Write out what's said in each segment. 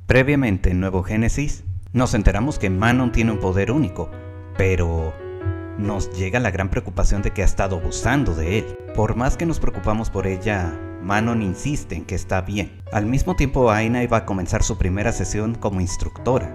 Previamente en Nuevo Génesis, nos enteramos que Manon tiene un poder único, pero nos llega la gran preocupación de que ha estado abusando de él. Por más que nos preocupamos por ella, Manon insiste en que está bien. Al mismo tiempo, Aina iba a comenzar su primera sesión como instructora.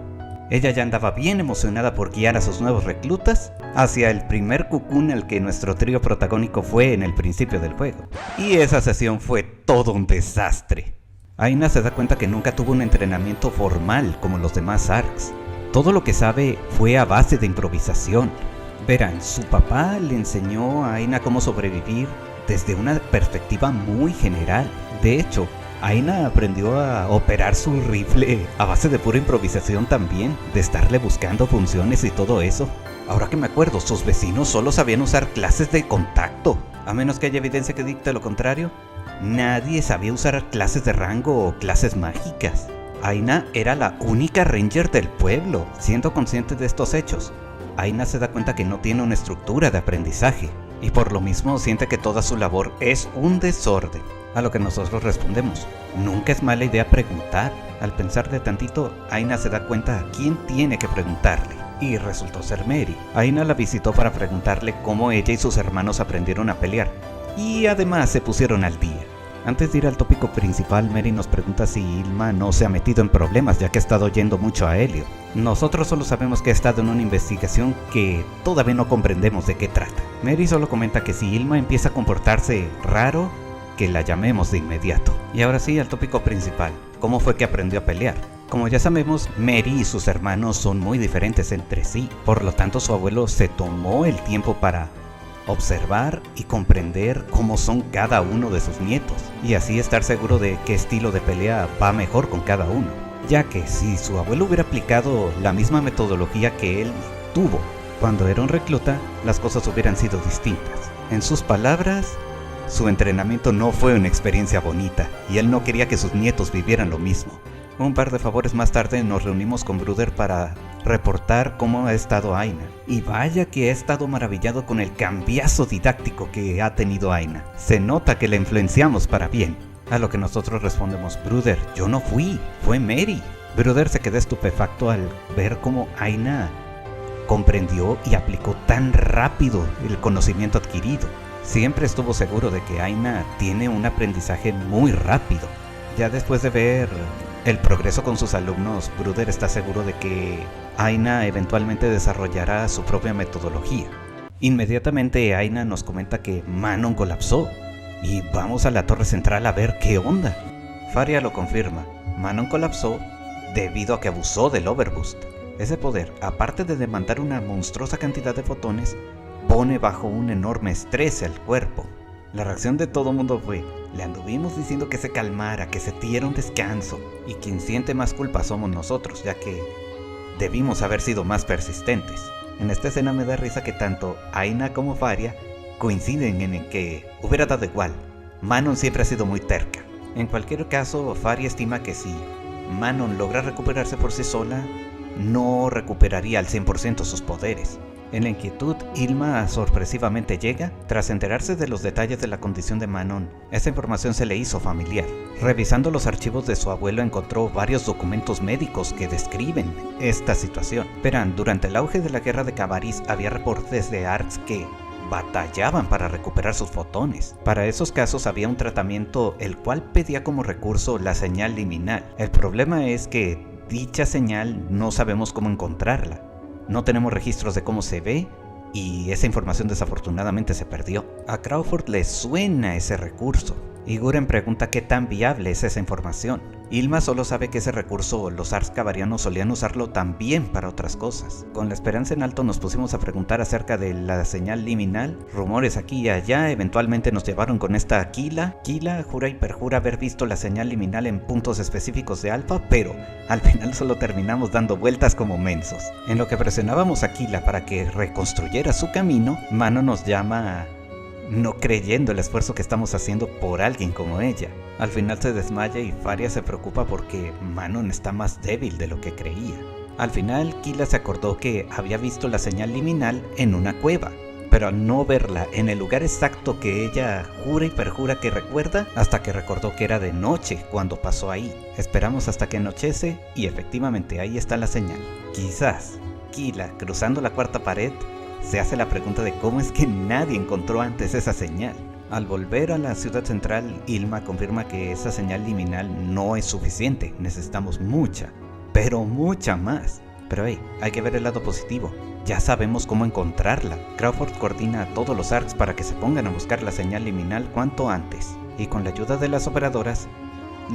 Ella ya andaba bien emocionada por guiar a sus nuevos reclutas hacia el primer Cocoon al que nuestro trío protagónico fue en el principio del juego. Y esa sesión fue todo un desastre. Aina se da cuenta que nunca tuvo un entrenamiento formal como los demás ARCs. Todo lo que sabe fue a base de improvisación. Verán, su papá le enseñó a Aina cómo sobrevivir desde una perspectiva muy general. De hecho, Aina aprendió a operar su rifle a base de pura improvisación también, de estarle buscando funciones y todo eso. Ahora que me acuerdo, sus vecinos solo sabían usar clases de contacto. A menos que haya evidencia que dicte lo contrario, nadie sabía usar clases de rango o clases mágicas. Aina era la única ranger del pueblo. Siendo consciente de estos hechos, Aina se da cuenta que no tiene una estructura de aprendizaje, y por lo mismo siente que toda su labor es un desorden. A lo que nosotros respondemos, nunca es mala idea preguntar. Al pensar de tantito, Aina se da cuenta a quién tiene que preguntarle, y resultó ser Mary. Aina la visitó para preguntarle cómo ella y sus hermanos aprendieron a pelear, y además se pusieron al día. Antes de ir al tópico principal, Mary nos pregunta si Ilma no se ha metido en problemas ya que ha estado oyendo mucho a Helio. Nosotros solo sabemos que ha estado en una investigación que todavía no comprendemos de qué trata. Mary solo comenta que si Ilma empieza a comportarse raro, que la llamemos de inmediato. Y ahora sí, al tópico principal, ¿cómo fue que aprendió a pelear? Como ya sabemos, Mary y sus hermanos son muy diferentes entre sí, por lo tanto su abuelo se tomó el tiempo para observar y comprender cómo son cada uno de sus nietos, y así estar seguro de qué estilo de pelea va mejor con cada uno, ya que si su abuelo hubiera aplicado la misma metodología que él tuvo cuando era un recluta, las cosas hubieran sido distintas. En sus palabras, su entrenamiento no fue una experiencia bonita, y él no quería que sus nietos vivieran lo mismo. Un par de favores más tarde nos reunimos con Bruder para reportar cómo ha estado Aina. Y vaya que ha estado maravillado con el cambiazo didáctico que ha tenido Aina. Se nota que la influenciamos para bien. A lo que nosotros respondemos, Bruder, yo no fui, fue Mary. Bruder se quedó estupefacto al ver cómo Aina comprendió y aplicó tan rápido el conocimiento adquirido. Siempre estuvo seguro de que Aina tiene un aprendizaje muy rápido. Ya después de ver el progreso con sus alumnos, Bruder está seguro de que Aina eventualmente desarrollará su propia metodología. Inmediatamente Aina nos comenta que Manon colapsó y vamos a la torre central a ver qué onda. Faria lo confirma, Manon colapsó debido a que abusó del Overboost. Ese poder, aparte de demandar una monstruosa cantidad de fotones, pone bajo un enorme estrés al cuerpo. La reacción de todo mundo fue, le anduvimos diciendo que se calmara, que se diera un descanso, y quien siente más culpa somos nosotros, ya que debimos haber sido más persistentes. En esta escena me da risa que tanto Aina como Faria coinciden en que hubiera dado igual. Manon siempre ha sido muy terca. En cualquier caso, Faria estima que si Manon logra recuperarse por sí sola, no recuperaría al 100% sus poderes. En la inquietud, Ilma sorpresivamente llega. Tras enterarse de los detalles de la condición de Manon, esa información se le hizo familiar. Revisando los archivos de su abuelo, encontró varios documentos médicos que describen esta situación. Verán, durante el auge de la guerra de Cabaris había reportes de ARCs que batallaban para recuperar sus fotones. Para esos casos había un tratamiento el cual pedía como recurso la señal liminal. El problema es que dicha señal no sabemos cómo encontrarla. No tenemos registros de cómo se ve y esa información desafortunadamente se perdió. A Crawford le suena ese recurso y Guren pregunta qué tan viable es esa información. Ilma solo sabe que ese recurso los ARCs cavarianos solían usarlo también para otras cosas. Con la esperanza en alto nos pusimos a preguntar acerca de la señal liminal. Rumores aquí y allá, eventualmente nos llevaron con esta Kila. Kila jura y perjura haber visto la señal liminal en puntos específicos de Alpha, pero al final solo terminamos dando vueltas como mensos. En lo que presionábamos a Kila para que reconstruyera su camino, Mano nos llama no creyendo el esfuerzo que estamos haciendo por alguien como ella. Al final se desmaya y Faria se preocupa porque Manon está más débil de lo que creía. Al final, Kila se acordó que había visto la señal liminal en una cueva. pero al no verla en el lugar exacto que ella jura y perjura que recuerda, hasta que recordó que era de noche cuando pasó ahí. Esperamos hasta que anochece y efectivamente ahí está la señal. Quizás Kila, cruzando la cuarta pared, se hace la pregunta de cómo es que nadie encontró antes esa señal. Al volver a la ciudad central, Ilma confirma que esa señal liminal no es suficiente, necesitamos mucha, pero mucha más. Pero hey, hay que ver el lado positivo. Ya sabemos cómo encontrarla. Crawford coordina a todos los ARCs para que se pongan a buscar la señal liminal cuanto antes. Y con la ayuda de las operadoras,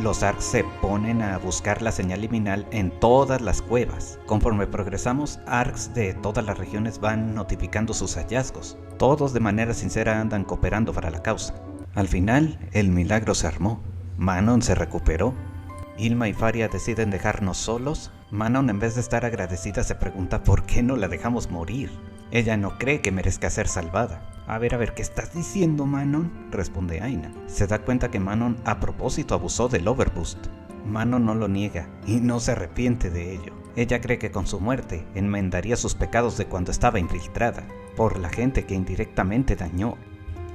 los ARCs se ponen a buscar la señal liminal en todas las cuevas. Conforme progresamos, ARCs de todas las regiones van notificando sus hallazgos. Todos de manera sincera andan cooperando para la causa. Al final, el milagro se armó. Manon se recuperó. Ilma y Faria deciden dejarnos solos. Manon, en vez de estar agradecida, se pregunta por qué no la dejamos morir. Ella no cree que merezca ser salvada. A ver, ¿qué estás diciendo, Manon?, responde Aina. Se da cuenta que Manon a propósito abusó del Overboost. Manon no lo niega y no se arrepiente de ello. Ella cree que con su muerte enmendaría sus pecados de cuando estaba infiltrada, por la gente que indirectamente dañó.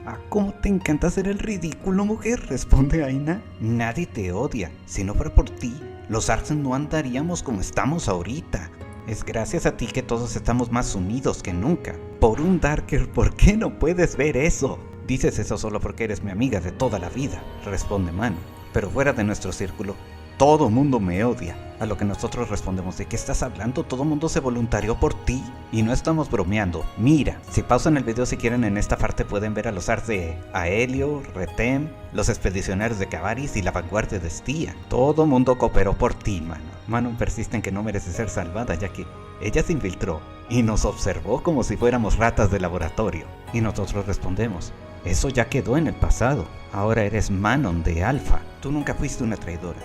«Ah, ¿cómo te encanta hacer el ridículo, mujer?», responde Aina. «Nadie te odia. Si no fuera por ti, los ARCs no andaríamos como estamos ahorita. Es gracias a ti que todos estamos más unidos que nunca. Por un Darker, ¿por qué no puedes ver eso?». «Dices eso solo porque eres mi amiga de toda la vida», responde Manon. «Pero fuera de nuestro círculo, todo mundo me odia». A lo que nosotros respondemos: ¿de qué estás hablando? Todo mundo se voluntarió por ti. Y no estamos bromeando. Mira, si pausan el video si quieren, en esta parte pueden ver a los ARCs de Aelio, Retem, los expedicionarios de Cavaris y la vanguardia de Stía. Todo mundo cooperó por ti, Manon. Manon persiste en que no merece ser salvada, ya que ella se infiltró y nos observó como si fuéramos ratas de laboratorio. Y nosotros respondemos: eso ya quedó en el pasado. Ahora eres Manon de Alpha. Tú nunca fuiste una traidora.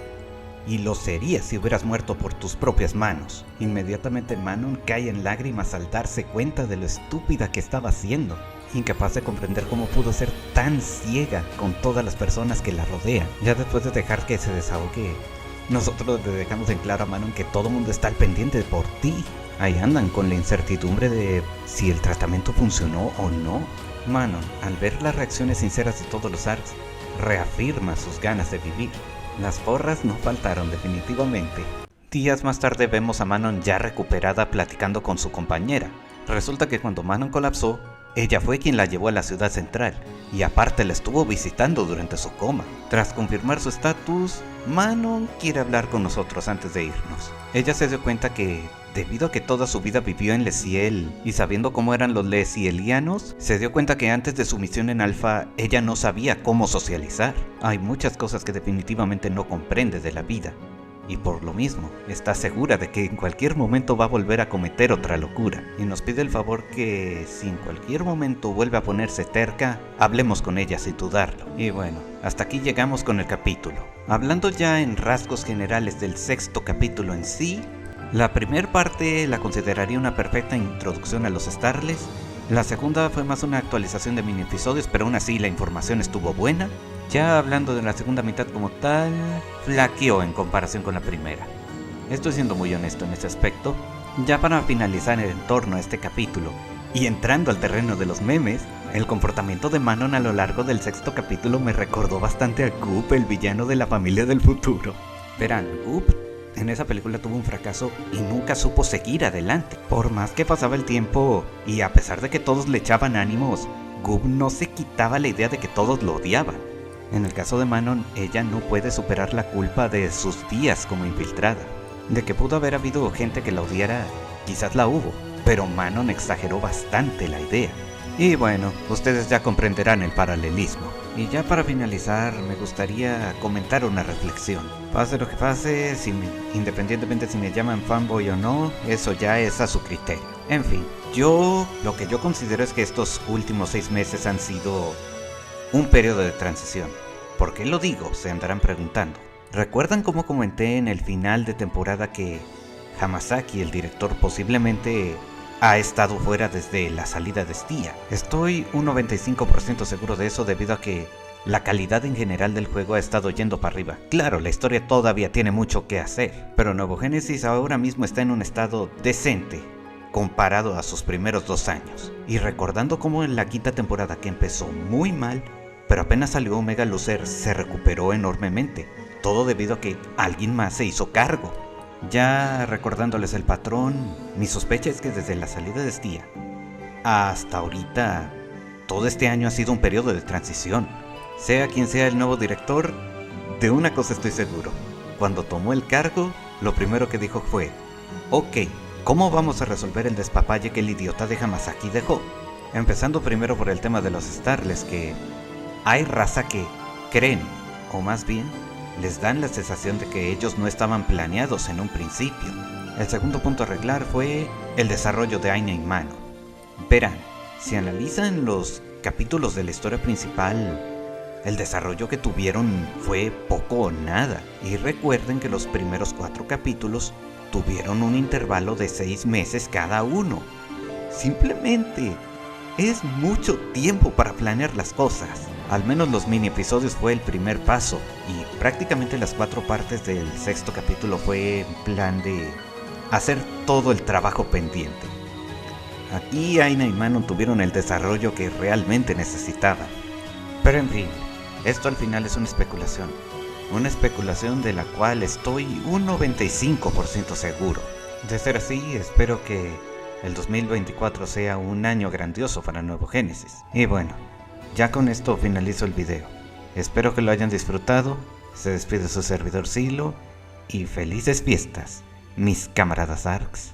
Y lo serías si hubieras muerto por tus propias manos. Inmediatamente Manon cae en lágrimas al darse cuenta de lo estúpida que estaba haciendo, incapaz de comprender cómo pudo ser tan ciega con todas las personas que la rodean. Ya después de dejar que se desahogue, nosotros le dejamos en claro a Manon que todo el mundo está al pendiente por ti. Ahí andan con la incertidumbre de si el tratamiento funcionó o no. Manon, al ver las reacciones sinceras de todos los ARCs, reafirma sus ganas de vivir. Las porras no faltaron definitivamente. Días más tarde vemos a Manon ya recuperada platicando con su compañera. Resulta que cuando Manon colapsó, ella fue quien la llevó a la ciudad central, y aparte la estuvo visitando durante su coma. Tras confirmar su estatus, Manon quiere hablar con nosotros antes de irnos. Ella se dio cuenta que, debido a que toda su vida vivió en Lesiel, y sabiendo cómo eran los lesielianos, se dio cuenta que antes de su misión en Alpha, ella no sabía cómo socializar. Hay muchas cosas que definitivamente no comprende de la vida, y por lo mismo, está segura de que en cualquier momento va a volver a cometer otra locura, y nos pide el favor que, si en cualquier momento vuelve a ponerse terca, hablemos con ella sin dudarlo. Y bueno, hasta aquí llegamos con el capítulo. Hablando ya en rasgos generales del sexto capítulo en sí, la primera parte la consideraría una perfecta introducción a los Starless. La segunda fue más una actualización de mini episodios, pero aún así la información estuvo buena. Ya hablando de la segunda mitad como tal, flaqueó en comparación con la primera. Estoy siendo muy honesto en ese aspecto. Ya para finalizar en torno a este capítulo, y entrando al terreno de los memes, el comportamiento de Manon a lo largo del sexto capítulo me recordó bastante a Goop, el villano de La Familia del Futuro. Verán, Goop en esa película tuvo un fracaso y nunca supo seguir adelante. Por más que pasaba el tiempo, y a pesar de que todos le echaban ánimos, Goop no se quitaba la idea de que todos lo odiaban. En el caso de Manon, ella no puede superar la culpa de sus días como infiltrada. De que pudo haber habido gente que la odiara, quizás la hubo, pero Manon exageró bastante la idea. Y bueno, ustedes ya comprenderán el paralelismo. Y ya para finalizar, me gustaría comentar una reflexión. Pase lo que pase, independientemente si me llaman fanboy o no, eso ya es a su criterio. En fin, lo que yo considero es que estos últimos 6 meses han sido un periodo de transición. ¿Por qué lo digo?, se andarán preguntando. ¿Recuerdan cómo comenté en el final de temporada que Hamasaki, el director, posiblemente ha estado fuera desde la salida de Stía? Estoy un 95% seguro de eso, debido a que la calidad en general del juego ha estado yendo para arriba. Claro, la historia todavía tiene mucho que hacer, pero Nuevo Genesis ahora mismo está en un estado decente. comparado a sus primeros 2 años. Y recordando cómo en la quinta temporada, que empezó muy mal, pero apenas salió Omega Lucer, se recuperó enormemente, todo debido a que alguien más se hizo cargo. Ya recordándoles el patrón, mi sospecha es que desde la salida de Stía hasta ahorita, todo este año ha sido un periodo de transición. Sea quien sea el nuevo director, de una cosa estoy seguro: cuando tomó el cargo, lo primero que dijo fue: ok, ¿cómo vamos a resolver el despapalle que el idiota de Hamasaki dejó? Empezando primero por el tema de los Starless, que hay raza que creen, o más bien, les dan la sensación de que ellos no estaban planeados en un principio. El segundo punto a arreglar fue el desarrollo de Aina y Mano. Verán, si analizan los capítulos de la historia principal, el desarrollo que tuvieron fue poco o nada. Y recuerden que los primeros 4 capítulos tuvieron un intervalo de 6 meses cada uno. Simplemente es mucho tiempo para planear las cosas. Al menos los mini episodios fue el primer paso, y prácticamente las 4 partes del 6º capítulo fue en plan de hacer todo el trabajo pendiente. Aquí Aina y Manon tuvieron el desarrollo que realmente necesitaban. Pero en fin, esto al final es una especulación. Una especulación de la cual estoy un 95% seguro. De ser así, espero que el 2024 sea un año grandioso para Nuevo Génesis. Y bueno, ya con esto finalizo el video. Espero que lo hayan disfrutado. Se despide su servidor Silo, y felices fiestas, mis camaradas ARCs.